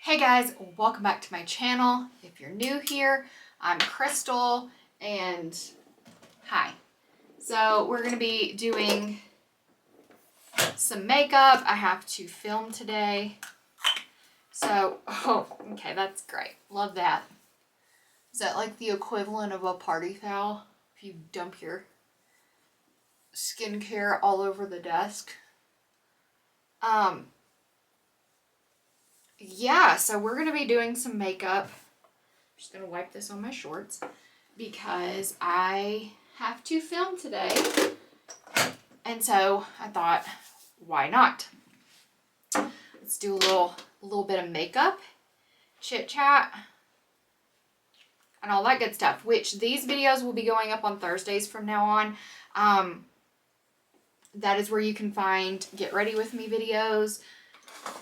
Hey guys, welcome back to my channel. If you're new here, I'm Krystal and hi. So we're gonna be doing some makeup. I have to film today. So, okay, that's great. Love that. Is that like the equivalent of a party foul? If you dump your skincare all over the desk. Yeah, so we're gonna be doing some makeup. I'm just gonna wipe this on my shorts because I have to film today. And so I thought, why not? Let's do a little bit of makeup, chit chat, and all that good stuff, which these videos will be going up on Thursdays from now on. That is where you can find get ready with me videos.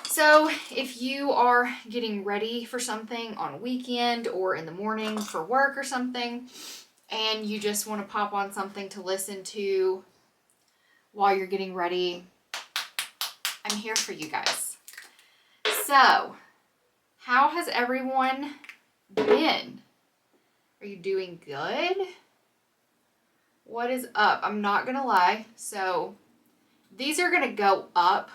So if you are getting ready for something on a weekend or in the morning for work or something, and you just want to pop on something to listen to while you're getting ready, I'm here for you guys. So, how has everyone been? Are you doing good? What is up? I'm not gonna lie. So, these are gonna go up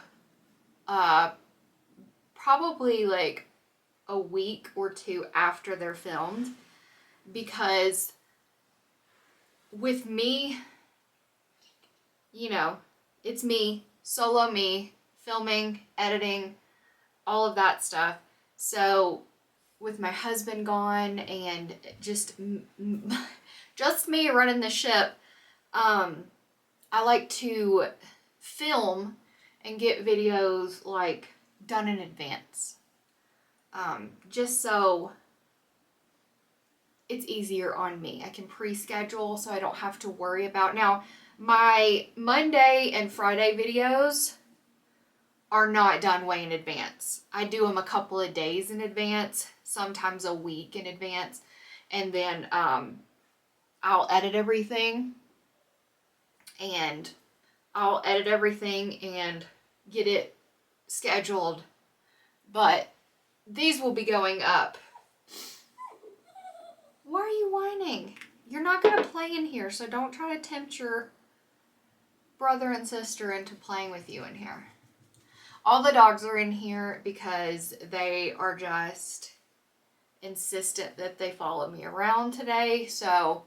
probably like a week or two after they're filmed, because with me, you know, it's me, solo me, filming, editing, all of that stuff. So with my husband gone and just me running the ship, I like to film and get videos like done in advance, just so it's easier on me. I can pre-schedule so I don't have to worry about. Now, my Monday and Friday videos are not done way in advance. I do them a couple of days in advance, sometimes a week in advance, and then I'll edit everything and get it scheduled. But these will be going up. Why are you whining? You're not going to play in here, so don't try to tempt your brother and sister into playing with you in here. All the dogs are in here because they are just insistent that they follow me around today, so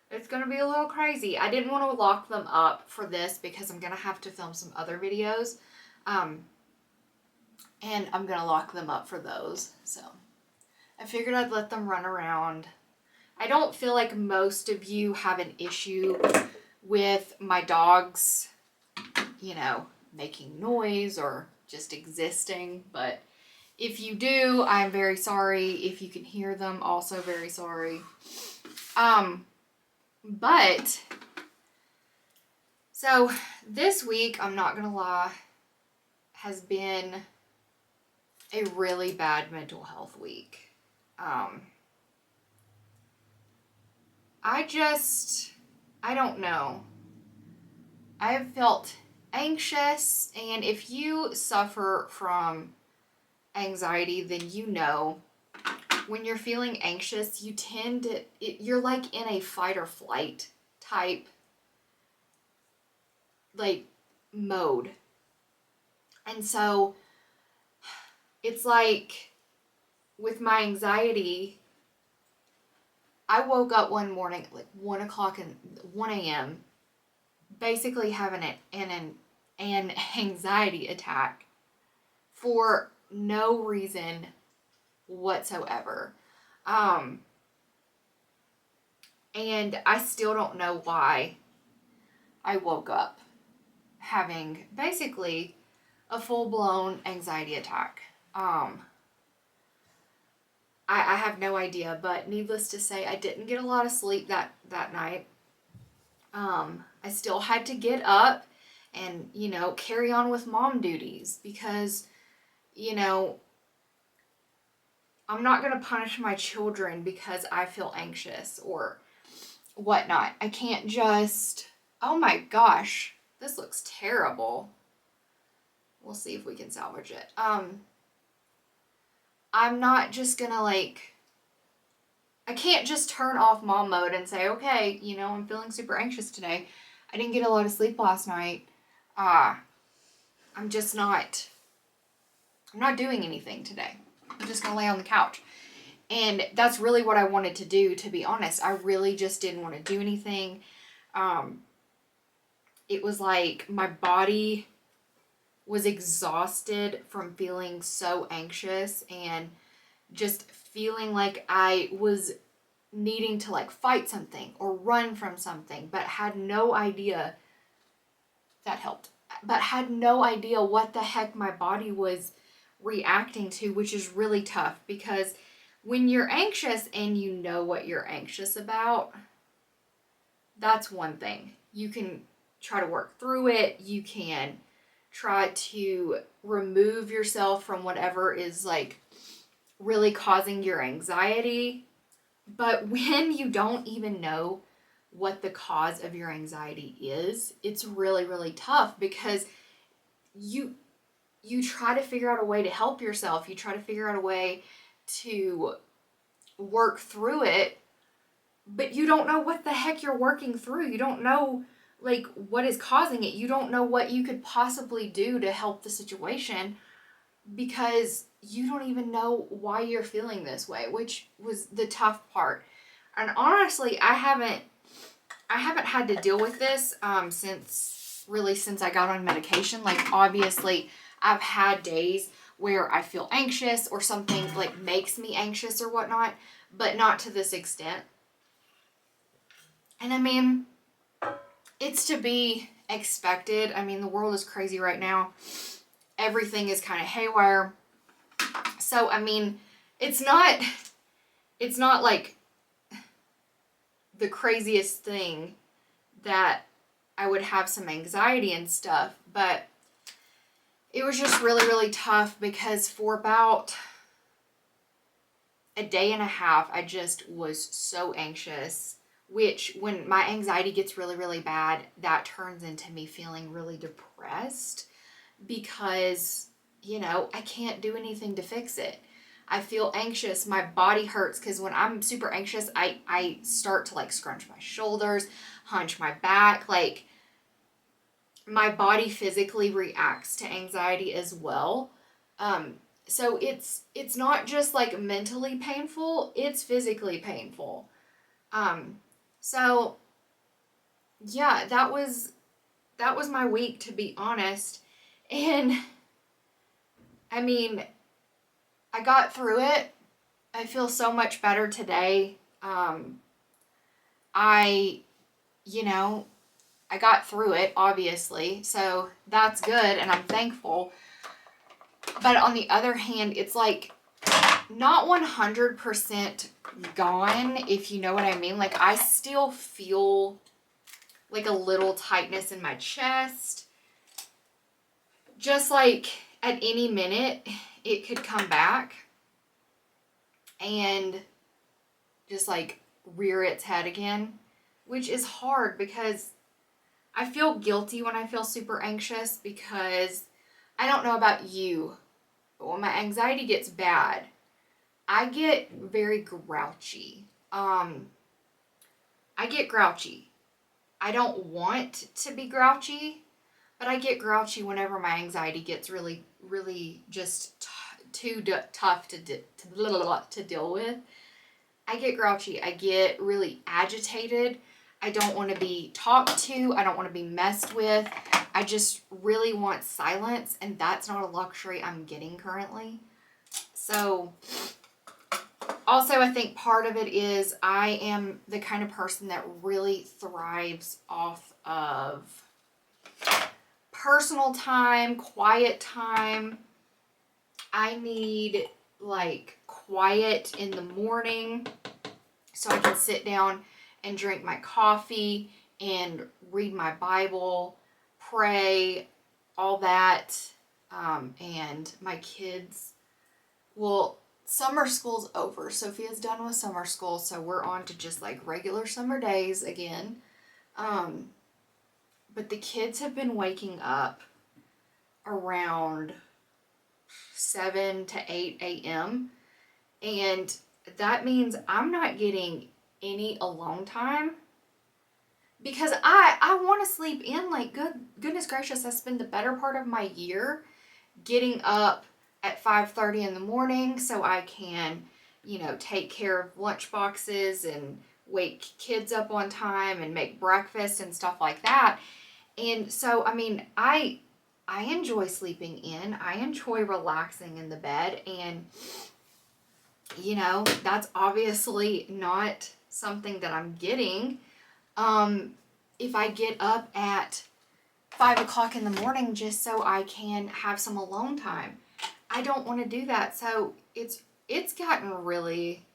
it's going to be a little crazy. I didn't want to lock them up for this because I'm going to have to film some other videos, and I'm going to lock them up for those, so I figured I'd let them run around. I don't feel like most of you have an issue with my dogs, you know, making noise or just existing, but if you do, I'm very sorry. If you can hear them, also very sorry. But so this week, I'm not gonna lie, has been a really bad mental health week. I don't know. I have felt anxious, and if you suffer from anxiety, then you know when you're feeling anxious, you tend to, you're like in a fight or flight type like mode. And so it's like with my anxiety, I woke up one morning at like 1 o'clock and 1 a.m. basically having an anxiety attack for no reason whatsoever. And I still don't know why I woke up having basically a full-blown anxiety attack. I have no idea, but needless to say, I didn't get a lot of sleep that night. I still had to get up and, you know, carry on with mom duties because, you know, I'm not going to punish my children because I feel anxious or whatnot. I can't just, oh my gosh, this looks terrible. We'll see if we can salvage it. I'm not just gonna like, I can't just turn off mom mode and say, okay, you know, I'm feeling super anxious today. I didn't get a lot of sleep last night. I'm just not, I'm not doing anything today. I'm just gonna lay on the couch. And that's really what I wanted to do, to be honest. I really just didn't want to do anything. It was like my body was exhausted from feeling so anxious and just feeling like I was needing to like fight something or run from something, but had no idea. That helped, but had no idea what the heck my body was reacting to, which is really tough, because when you're anxious and you know what you're anxious about, that's one thing. You can try to work through it. You can try to remove yourself from whatever is like really causing your anxiety. But when you don't even know what the cause of your anxiety is, it's really, really tough, because you try to figure out a way to help yourself. You try to figure out a way to work through it, but you don't know what the heck you're working through. You don't know like what is causing it. You don't know what you could possibly do to help the situation, because you don't even know why you're feeling this way, which was the tough part. And honestly, I haven't had to deal with this since I got on medication. Like, obviously I've had days where I feel anxious or something like makes me anxious or whatnot, but not to this extent. And I mean, it's to be expected. I mean, the world is crazy right now. Everything is kind of haywire. So, I mean, it's not like the craziest thing that I would have some anxiety and stuff, but it was just really, really tough, because for about a day and a half, I just was so anxious, which when my anxiety gets really, really bad, that turns into me feeling really depressed, because, you know, I can't do anything to fix it. I feel anxious. My body hurts, because when I'm super anxious, I start to like scrunch my shoulders, hunch my back. Like, my body physically reacts to anxiety as well. So it's not just like mentally painful, it's physically painful. So yeah, that was my week, to be honest. And I mean, I got through it. I feel so much better today. I, you know, I got through it, obviously, so that's good, and I'm thankful. But on the other hand, it's like not 100% gone, if you know what I mean. Like, I still feel like a little tightness in my chest. Just like at any minute, it could come back and just like rear its head again, which is hard, because I feel guilty when I feel super anxious, because I don't know about you, but when my anxiety gets bad, I get very grouchy. I get grouchy. I don't want to be grouchy, but I get grouchy whenever my anxiety gets really, really just too tough to deal with. I get grouchy. I get really agitated. I don't want to be talked to. I don't want to be messed with. I just really want silence, and that's not a luxury I'm getting currently. So, also, I think part of it is I am the kind of person that really thrives off of personal time, quiet time. I need like quiet in the morning so I can sit down and drink my coffee and read my Bible, pray, all that. And my kids, well, summer school's over. Sophia's done with summer school, so we're on to just like regular summer days again. But the kids have been waking up around 7 to 8 a.m. And that means I'm not getting any alone time because I want to sleep in. Like, goodness gracious, I spend the better part of my year getting up at 5:30 in the morning so I can, you know, take care of lunch boxes and wake kids up on time and make breakfast and stuff like that. And so, I mean, I enjoy sleeping in. I enjoy relaxing in the bed. And, you know, that's obviously not something that I'm getting. If I get up at 5 o'clock in the morning just so I can have some alone time, I don't want to do that. So it's gotten really,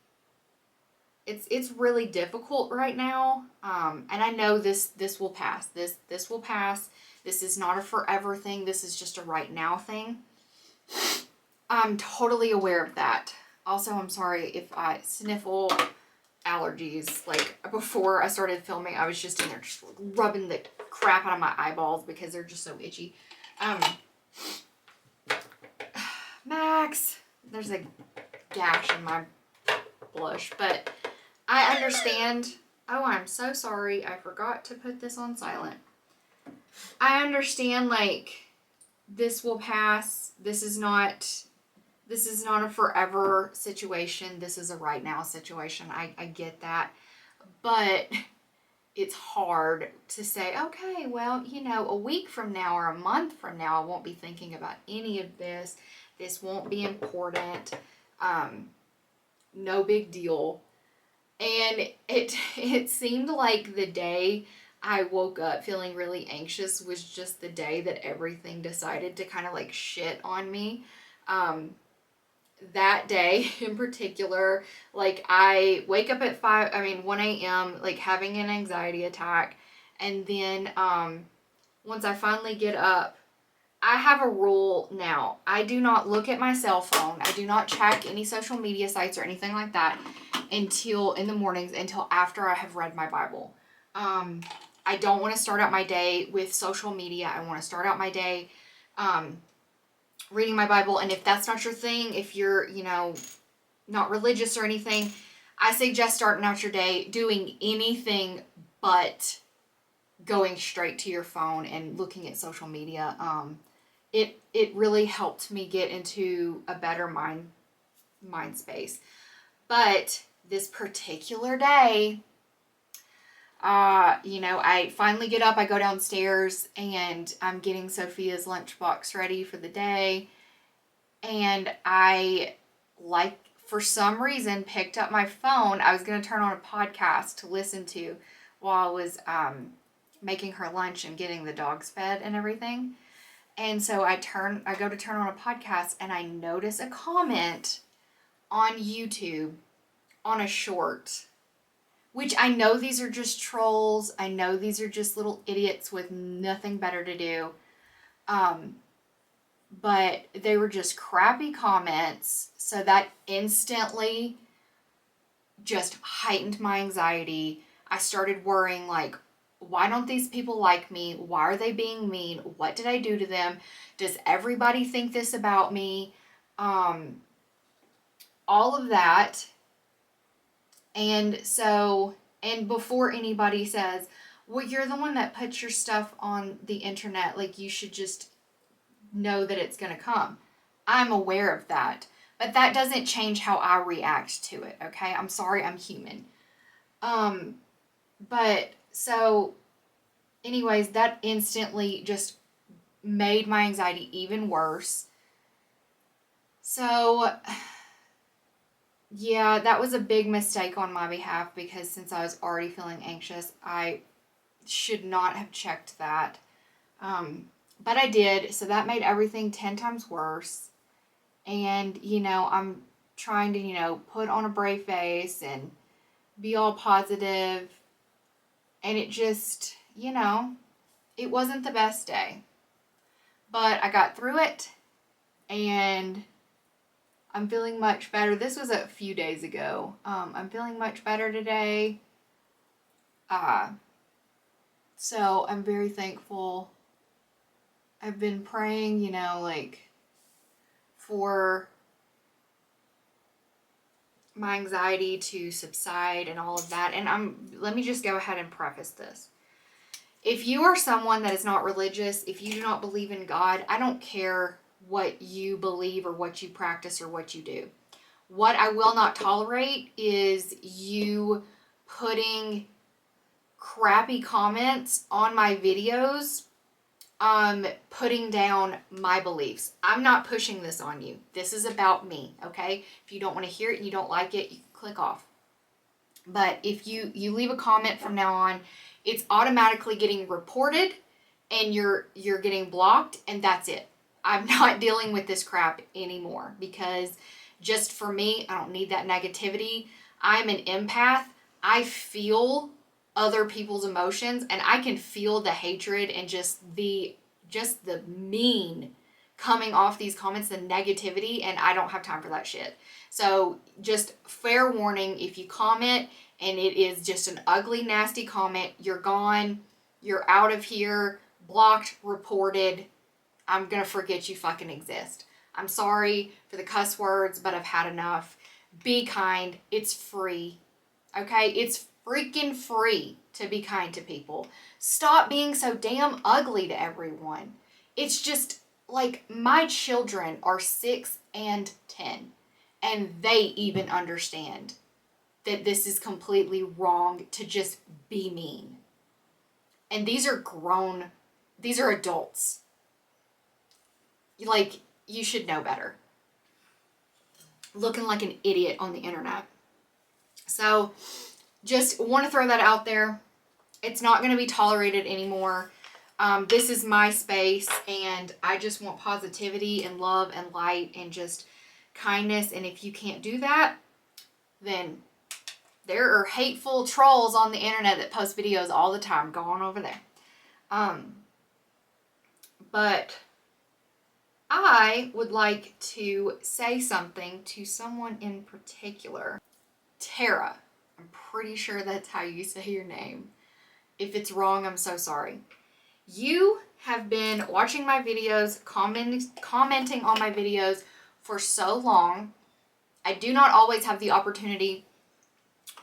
it's really difficult right now. And I know this will pass. This will pass. This is not a forever thing. This is just a right now thing. I'm totally aware of that. Also, I'm sorry if I sniffle. Allergies. Like, before I started filming, I was just in there just rubbing the crap out of my eyeballs because they're just so itchy. Max, there's a gash in my blush, but I understand. Oh, I'm so sorry. I forgot to put this on silent. I understand, like, this will pass. This is not a forever situation. This is a right now situation. I get that. But it's hard to say, okay, well, you know, a week from now or a month from now, I won't be thinking about any of this. This won't be important. No big deal. And it seemed like the day I woke up feeling really anxious was just the day that everything decided to kind of like shit on me. That day in particular, like, I wake up at 1 a.m. like having an anxiety attack. And then once I finally get up, I have a rule now. I do not look at my cell phone. I do not check any social media sites or anything like that until in the mornings, until after I have read my Bible. I don't want to start out my day with social media. I want to start out my day reading my Bible. And if that's not your thing, if you're, you know, not religious or anything, I suggest starting out your day doing anything but going straight to your phone and looking at social media. It really helped me get into a better mind space. But this particular day, you know, I finally get up, I go downstairs, and I'm getting Sophia's lunchbox ready for the day. And I, like, for some reason, picked up my phone. I was going to turn on a podcast to listen to while I was making her lunch and getting the dogs fed and everything. And so I go to turn on a podcast, and I notice a comment on YouTube on a short, which I know these are just trolls. I know these are just little idiots with nothing better to do. But they were just crappy comments. So that instantly just heightened my anxiety. I started worrying, like, why don't these people like me? Why are they being mean? What did I do to them? Does everybody think this about me? All of that. And so, and before anybody says, well, you're the one that puts your stuff on the internet, like, you should just know that it's going to come. I'm aware of that. But that doesn't change how I react to it, okay? I'm sorry, I'm human. But, so, anyways, that instantly just made my anxiety even worse. So, yeah, that was a big mistake on my behalf, because since I was already feeling anxious, I should not have checked that. But I did, so that made everything 10 times worse. And, you know, I'm trying to, you know, put on a brave face and be all positive. And it just, you know, it wasn't the best day. But I got through it, and I'm feeling much better. This was a few days ago. I'm feeling much better today. So I'm very thankful. I've been praying, you know, like, for my anxiety to subside and all of that. And let me just go ahead and preface this. If you are someone that is not religious, if you do not believe in God, I don't care what you believe or what you practice or what you do. What I will not tolerate is you putting crappy comments on my videos, putting down my beliefs. I'm not pushing this on you. This is about me, okay? If you don't want to hear it and you don't like it, you can click off. But if you leave a comment from now on, it's automatically getting reported and you're getting blocked, and that's it. I'm not dealing with this crap anymore, because just for me, I don't need that negativity. I'm an empath. I feel other people's emotions, and I can feel the hatred and just the mean coming off these comments, the negativity, and I don't have time for that shit. So just fair warning, if you comment and it is just an ugly, nasty comment, you're gone, you're out of here, blocked, reported. I'm gonna forget you fucking exist. I'm sorry for the cuss words, but I've had enough. Be kind. It's free. Okay? It's freaking free to be kind to people. Stop being so damn ugly to everyone. It's just like, my children are 6 and 10, and they even understand that this is completely wrong to just be mean. And these are grown, these are adults. Like, you should know better. Looking like an idiot on the internet. So, just want to throw that out there. It's not going to be tolerated anymore. This is my space, and I just want positivity and love and light and just kindness. And if you can't do that, then there are hateful trolls on the internet that post videos all the time. Go on over there. But I would like to say something to someone in particular. Tara. I'm pretty sure that's how you say your name. If it's wrong, I'm so sorry. You have been watching my videos, commenting on my videos for so long. I do not always have the opportunity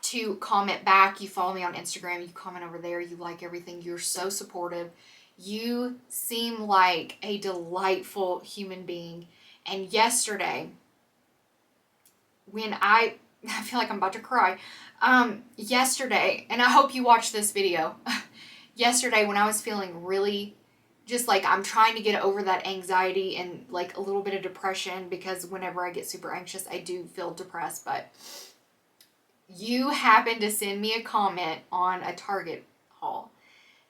to comment back. You follow me on Instagram, you comment over there, you like everything. You're so supportive. You seem like a delightful human being. And yesterday, when I feel like I'm about to cry. Yesterday, and I hope you watched this video. Yesterday, when I was feeling really just like I'm trying to get over that anxiety and like a little bit of depression, because whenever I get super anxious, I do feel depressed. But you happened to send me a comment on a Target haul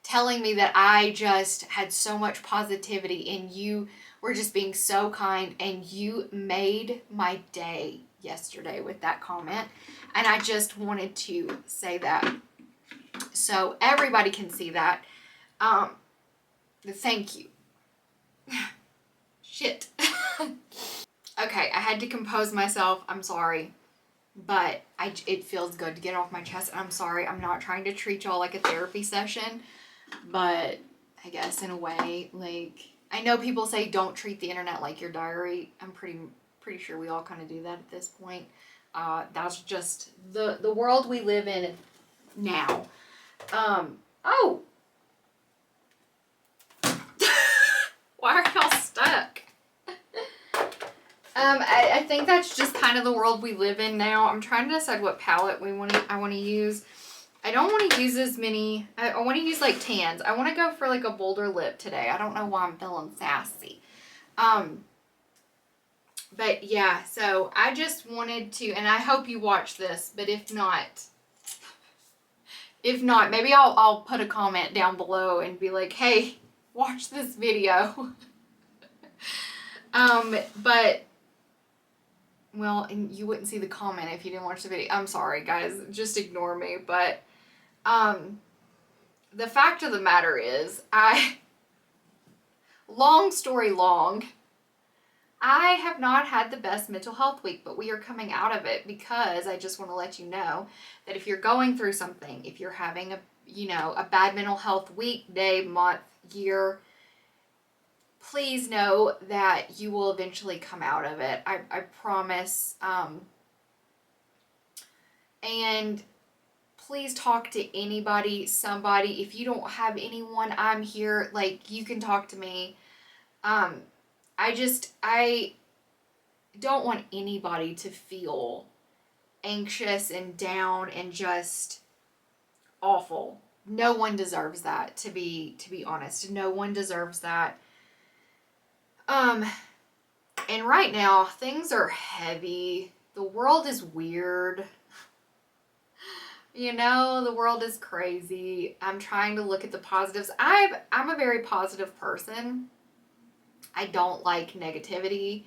telling me that I just had so much positivity, and you were just being so kind, and you made my day yesterday with that comment. And I just wanted to say that so everybody can see that. Thank you. Shit. Okay, I had to compose myself. I'm sorry, but it feels good to get off my chest. And I'm sorry, I'm not trying to treat y'all like a therapy session, but I guess in a way, like, I know people say don't treat the internet like your diary. I'm pretty sure we all kind of do that at this point. That's just the world we live in now. Oh. Why are y'all stuck? I think that's just kind of the world we live in now. I'm trying to decide what palette I want to use. I don't want to use as many. I want to use like tans. I want to go for like a bolder lip today. I don't know why I'm feeling sassy. But yeah, so I just wanted to, and I hope you watch this, but if not, maybe I'll put a comment down below and be like, hey, watch this video. But, well, and you wouldn't see the comment if you didn't watch the video. I'm sorry, guys, just ignore me. But, the fact of the matter is, long story long, I have not had the best mental health week, but we are coming out of it, because I just want to let you know that if you're going through something, if you're having a bad mental health week, day, month, year, please know that you will eventually come out of it. I promise. And please talk to anybody, somebody. If you don't have anyone, I'm here. Like, you can talk to me. I don't want anybody to feel anxious and down and just awful. No one deserves that, to be honest. No one deserves that. And right now things are heavy. The world is weird. You know, the world is crazy. I'm trying to look at the positives. I'm a very positive person. I don't like negativity.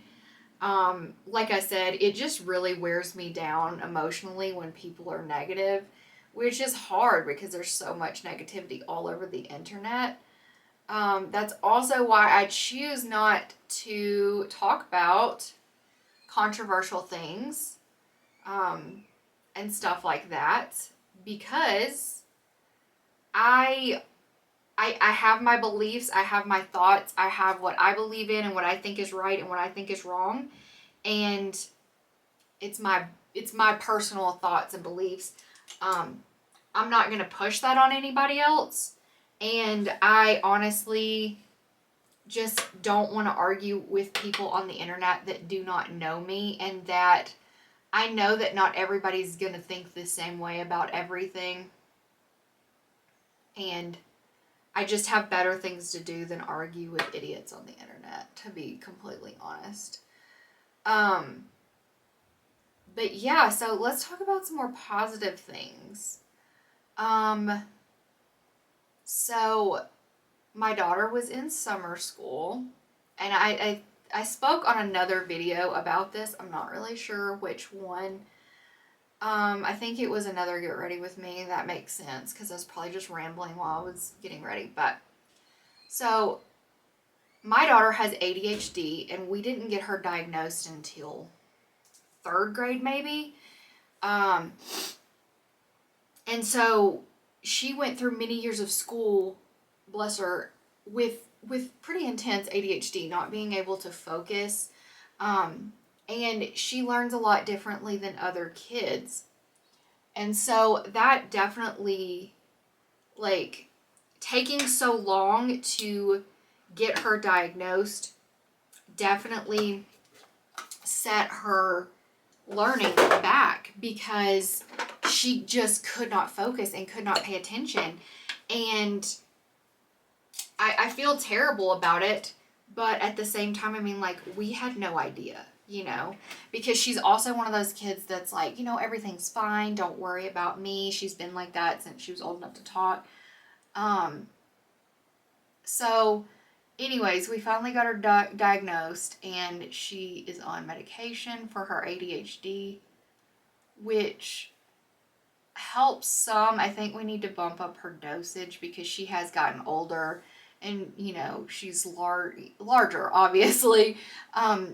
Like I said, it just really wears me down emotionally when people are negative, which is hard because there's so much negativity all over the internet. That's also why I choose not to talk about controversial things, and stuff like that, because I have my beliefs, I have my thoughts, I have what I believe in and what I think is right and what I think is wrong, and it's my personal thoughts and beliefs. I'm not going to push that on anybody else, and I honestly just don't want to argue with people on the internet that do not know me, and that I know that not everybody's going to think the same way about everything, and I just have better things to do than argue with idiots on the internet, to be completely honest. But yeah, so let's talk about some more positive things. So my daughter was in summer school, and I spoke on another video about this. I'm not really sure which one. I think it was another Get Ready With Me. That makes sense because I was probably just rambling while I was getting ready. But so my daughter has ADHD, and we didn't get her diagnosed until 3rd grade maybe. And so she went through many years of school, bless her, with pretty intense ADHD, not being able to focus. And she learns a lot differently than other kids. And so that definitely, like, taking so long to get her diagnosed definitely set her learning back, because she just could not focus and could not pay attention. And I feel terrible about it, but at the same time, I mean, like, we had no idea, you know, because she's also one of those kids that's like, you know, everything's fine, don't worry about me. She's been like that since she was old enough to talk. So anyways, we finally got her diagnosed, and she is on medication for her ADHD, which helps some. I think we need to bump up her dosage because she has gotten older, and you know, she's larger obviously.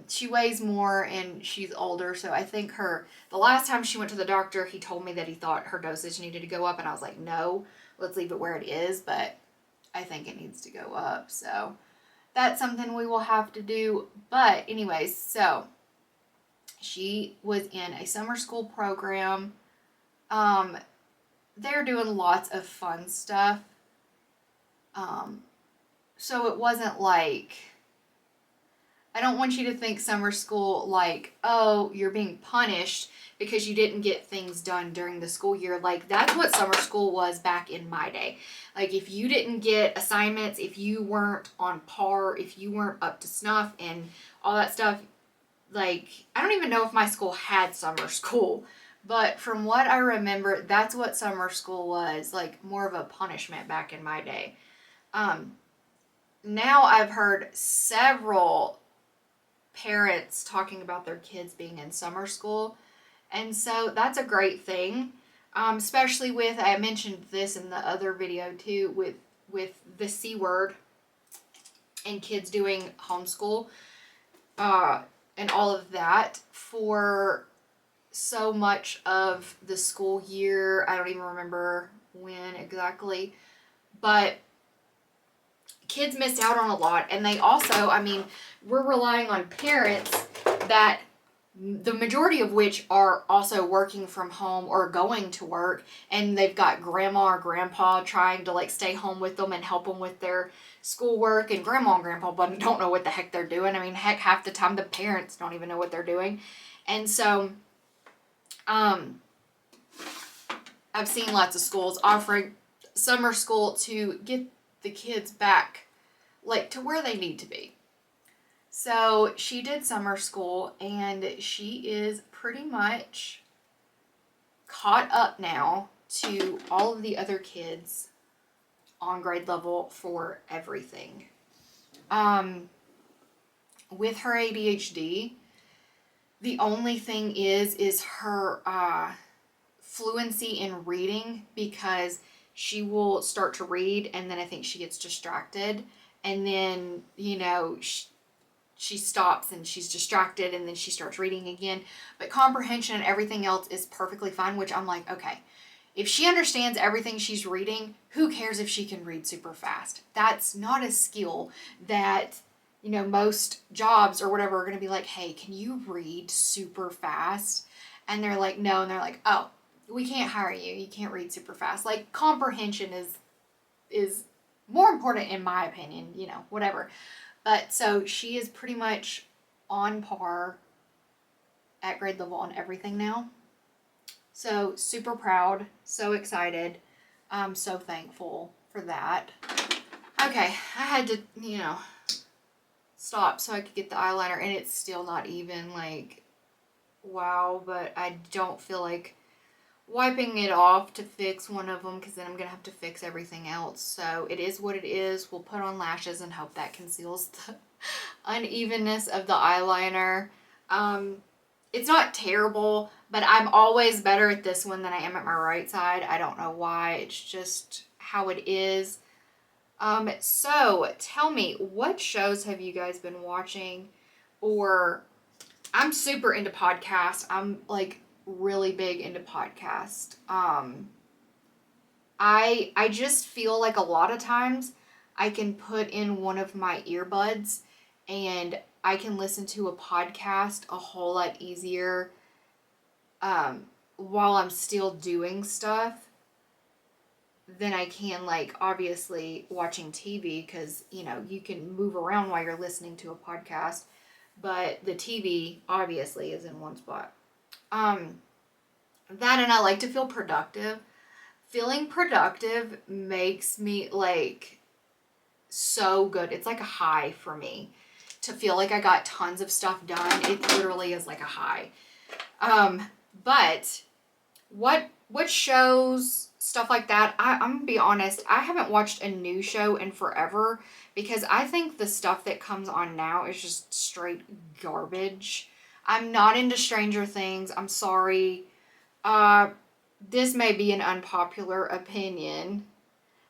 She weighs more and she's older, so I think the last time she went to the doctor, he told me that he thought her dosage needed to go up, and I was like, no, let's leave it where it is, but I think it needs to go up. So that's something we will have to do. But anyways, so she was in a summer school program. They're doing lots of fun stuff. So it wasn't like, I don't want you to think summer school like, oh, you're being punished because you didn't get things done during the school year. Like, that's what summer school was back in my day. Like, if you didn't get assignments, if you weren't on par, if you weren't up to snuff and all that stuff, like, I don't even know if my school had summer school, but from what I remember, that's what summer school was, like, more of a punishment back in my day. Now I've heard several parents talking about their kids being in summer school, and so that's a great thing. Especially with, I mentioned this in the other video too, with the C word and kids doing homeschool, and all of that for so much of the school year. I don't even remember when exactly, but kids miss out on a lot. And they also, I mean, we're relying on parents that the majority of which are also working from home or going to work, and they've got grandma or grandpa trying to like stay home with them and help them with their schoolwork, and grandma and grandpa but don't know what the heck they're doing. I mean, heck, half the time the parents don't even know what they're doing. And so I've seen lots of schools offering summer school to get the kids back like to where they need to be. So she did summer school, and she is pretty much caught up now to all of the other kids on grade level for everything. With her ADHD, the only thing is her fluency in reading, because she will start to read and then I think she gets distracted, and then, you know, she stops and she's distracted and then she starts reading again. But comprehension and everything else is perfectly fine, which I'm like, okay, if she understands everything she's reading, who cares if she can read super fast? That's not a skill that, you know, most jobs or whatever are going to be like, hey, can you read super fast? And they're like, no. And they're like, oh, we can't hire you. You can't read super fast. Like, comprehension is more important in my opinion, you know, whatever. But so she is pretty much on par at grade level on everything now. So super proud, so excited. I'm so thankful for that. Okay, I had to, you know, stop so I could get the eyeliner, and it's still not even like, wow, but I don't feel like wiping it off to fix one of them, because then I'm going to have to fix everything else. So it is what it is. We'll put on lashes and hope that conceals the unevenness of the eyeliner. It's not terrible, but I'm always better at this one than I am at my right side. I don't know why. It's just how it is. So tell me, what shows have you guys been watching? Or I'm super into podcasts. I'm like really big into podcast. I just feel like a lot of times I can put in one of my earbuds and I can listen to a podcast a whole lot easier while I'm still doing stuff than I can, like, obviously watching TV, because, you know, you can move around while you're listening to a podcast, but the TV obviously is in one spot. That, and I like to feel productive. Feeling productive makes me, like, so good. It's like a high for me to feel like I got tons of stuff done. It literally is like a high. But what shows, stuff like that, I'm gonna be honest, I haven't watched a new show in forever, because I think the stuff that comes on now is just straight garbage. I'm not into Stranger Things. I'm sorry. This may be an unpopular opinion,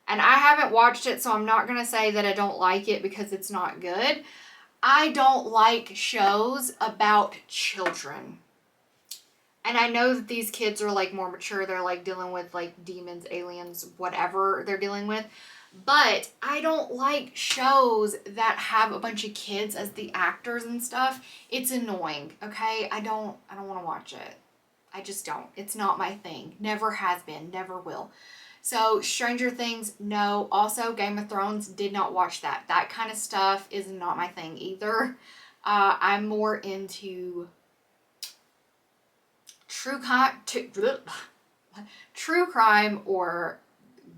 and I haven't watched it, so I'm not going to say that I don't like it because it's not good. I don't like shows about children. And I know that these kids are like more mature. They're like dealing with like demons, aliens, whatever they're dealing with. But I don't like shows that have a bunch of kids as the actors and stuff. It's annoying, okay? I don't want to watch it. I just don't. It's not my thing. Never has been. Never will. So Stranger Things, no. Also Game of Thrones, did not watch that. That kind of stuff is not my thing either. I'm more into true crime or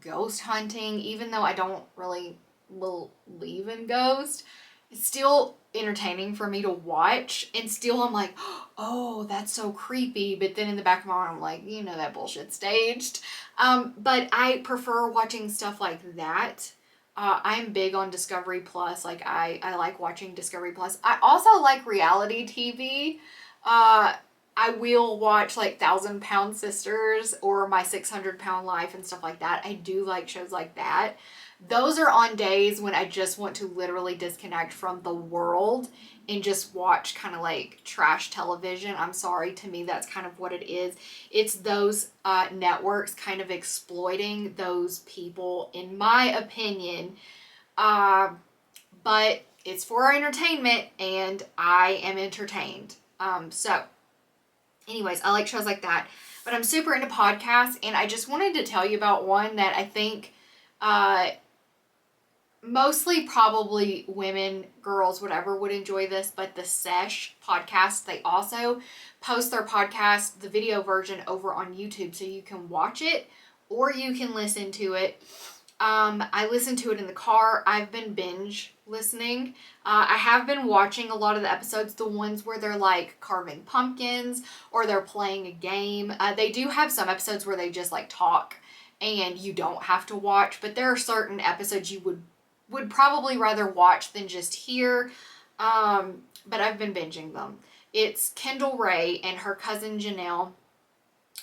ghost hunting, even though I don't really believe in ghosts. It's still entertaining for me to watch, and still I'm like, oh, that's so creepy, but then in the back of my mind I'm like, you know, that bullshit's staged. But I prefer watching stuff like that. I'm big on Discovery Plus. Like, I like watching Discovery Plus. I also like reality TV. I will watch like 1,000 Pound Sisters or My 600 Pound Life and stuff like that. I do like shows like that. Those are on days when I just want to literally disconnect from the world and just watch kind of like trash television. I'm sorry, to me that's kind of what it is. It's those networks kind of exploiting those people, in my opinion, But it's for our entertainment, and I am entertained. So anyways, I like shows like that. But I'm super into podcasts, and I just wanted to tell you about one that I think mostly probably women, girls, whatever, would enjoy this, but the Sesh podcast, they also post their podcast, the video version, over on YouTube, so you can watch it or you can listen to it. I listen to it in the car. I've been binge listening. I have been watching a lot of the episodes, the ones where they're like carving pumpkins or they're playing a game. They do have some episodes where they just like talk and you don't have to watch, but there are certain episodes you would probably rather watch than just hear. But I've been binging them. It's Kendall Ray and her cousin Janelle,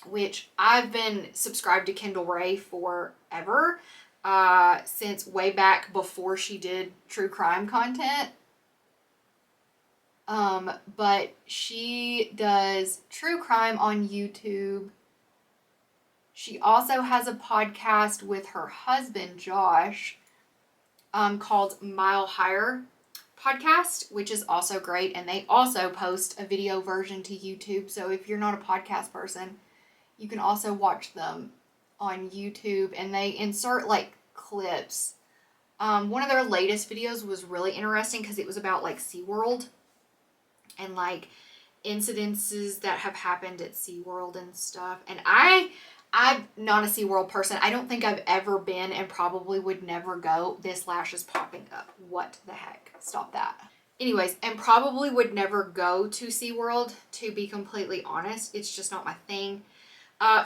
which I've been subscribed to Kendall Ray forever. Since way back before she did true crime content. But she does true crime on YouTube. She also has a podcast with her husband, Josh, called Mile Higher Podcast, which is also great. And they also post a video version to YouTube. So if you're not a podcast person, you can also watch them on YouTube, and they insert like clips. One of their latest videos was really interesting because it was about like SeaWorld and like incidences that have happened at SeaWorld and stuff. And I'm not a SeaWorld person. I don't think I've ever been and probably would never go. This lash is popping up. What the heck? Stop that. Anyways, and probably would never go to SeaWorld, to be completely honest. It's just not my thing.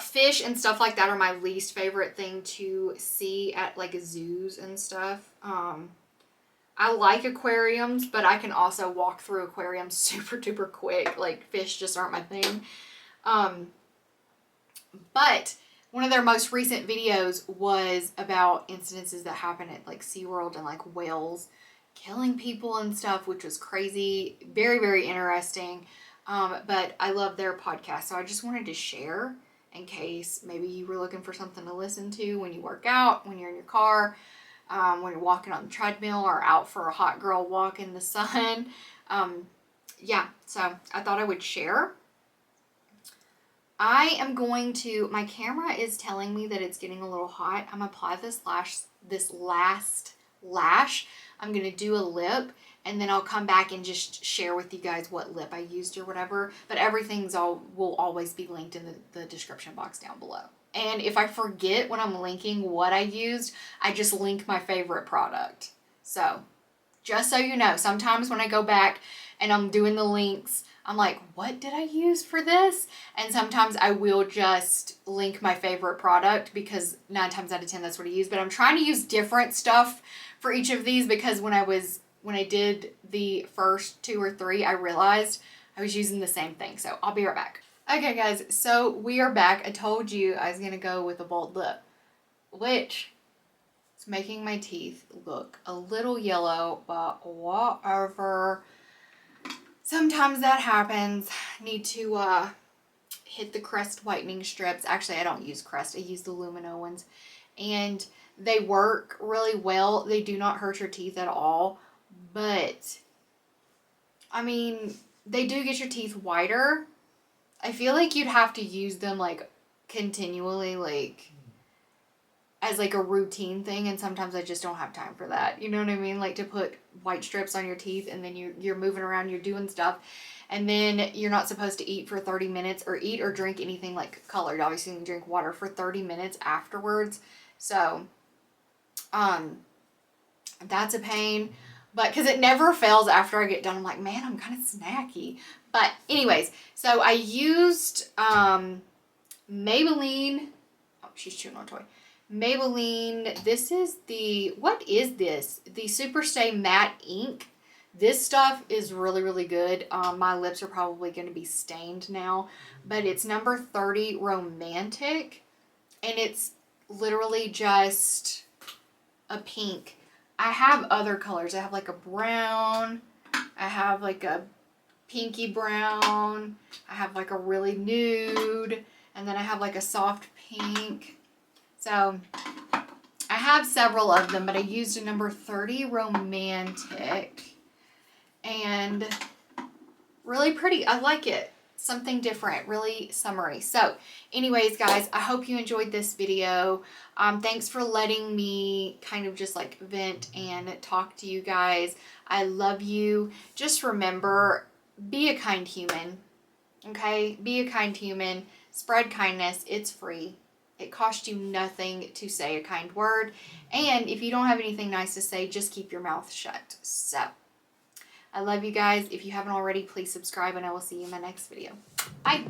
Fish and stuff like that are my least favorite thing to see at like zoos and stuff. I like aquariums, but I can also walk through aquariums super duper quick. Like fish just aren't my thing. But one of their most recent videos was about incidences that happen at like SeaWorld and like whales killing people and stuff, which was crazy. Very, very interesting. But I love their podcast, so I just wanted to share in case maybe you were looking for something to listen to when you work out, when you're in your car, when you're walking on the treadmill, or out for a hot girl walk in the sun. Yeah, so I thought I would share. I am going to, my camera is telling me that it's getting a little hot. I'm going to apply this last lash. I'm going to do a lip, and then I'll come back and just share with you guys what lip I used or whatever. But everything's will always be linked in the description box down below. And if I forget when I'm linking what I used, I just link my favorite product. So just so you know, sometimes when I go back and I'm doing the links, I'm like, what did I use for this? And sometimes I will just link my favorite product because 9 times out of 10 that's what I use. But I'm trying to use different stuff for each of these because when I did the first 2 or 3, I realized I was using the same thing. So I'll be right back. Okay guys, so we are back. I told you I was going to go with a bold lip, which is making my teeth look a little yellow, but whatever. Sometimes that happens. Need to hit the Crest whitening strips. Actually, I don't use Crest. I use the Lumino ones. And they work really well. They do not hurt your teeth at all. But, I mean, they do get your teeth whiter. I feel like you'd have to use them, like, continually, like, as, like, a routine thing. And sometimes I just don't have time for that. You know what I mean? Like, to put white strips on your teeth and then you're moving around, you're doing stuff. And then you're not supposed to eat for 30 minutes or eat or drink anything, like, colored. Obviously, you can drink water for 30 minutes afterwards. So, that's a pain. But, because it never fails after I get done. I'm like, man, I'm kind of snacky. But, anyways, so I used Maybelline. Oh, she's chewing on a toy. Maybelline, this is what is this? The Superstay Matte Ink. This stuff is really, really good. My lips are probably going to be stained now. But it's number 30 Romantic. And it's literally just a pink. I have other colors. I have like a brown. I have like a pinky brown. I have like a really nude. And then I have like a soft pink. So I have several of them, but I used a number 30 Romantic. And really pretty. I like it. Something different, really summery. So anyways, guys, I hope you enjoyed this video. Thanks for letting me kind of just like vent and talk to you guys. I love you. Just remember, be a kind human. Okay? Be a kind human. Spread kindness. It's free. It costs you nothing to say a kind word. And if you don't have anything nice to say, just keep your mouth shut. So I love you guys. If you haven't already, please subscribe, and I will see you in my next video. Bye.